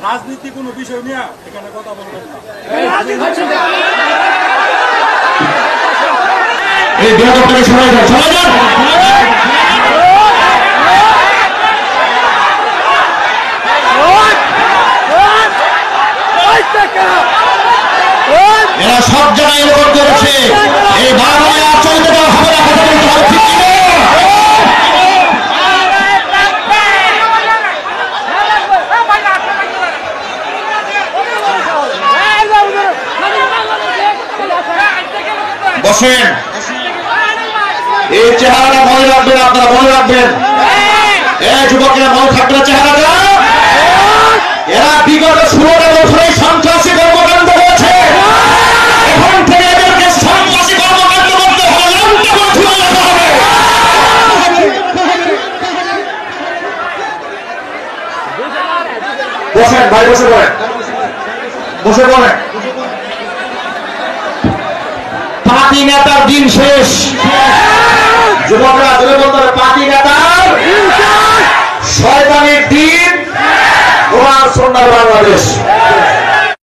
রাজনীতি কোনো বিষয় নিয়ে এখানে কথা বলবেন না। এরা সব জায়গায় রেকর্ড করেছে, এই বারবার আর চলতে দেওয়া হবে না। বসেন, এই চেহারাটা মনে রাখবেন, আপনারা মনে রাখবেন। এই যুবকেরা মনে থাকবে চেহারাটা। এরা বিগত 16 বছরে সন্ত্রাসী কর্মকাণ্ড করেছে। এখন থেকে এদেরকে সন্ত্রাসী কর্মকাণ্ড করতে হবে। বসেন ভাই, বসে পড়েন, বসে পড়েন। পার্টি নেতার দিন শেষ। যুবকরা ধরে বলতে হবে, পার্টি নেতার শয়তানির দিন। তোমার সোনার বাংলাদেশ।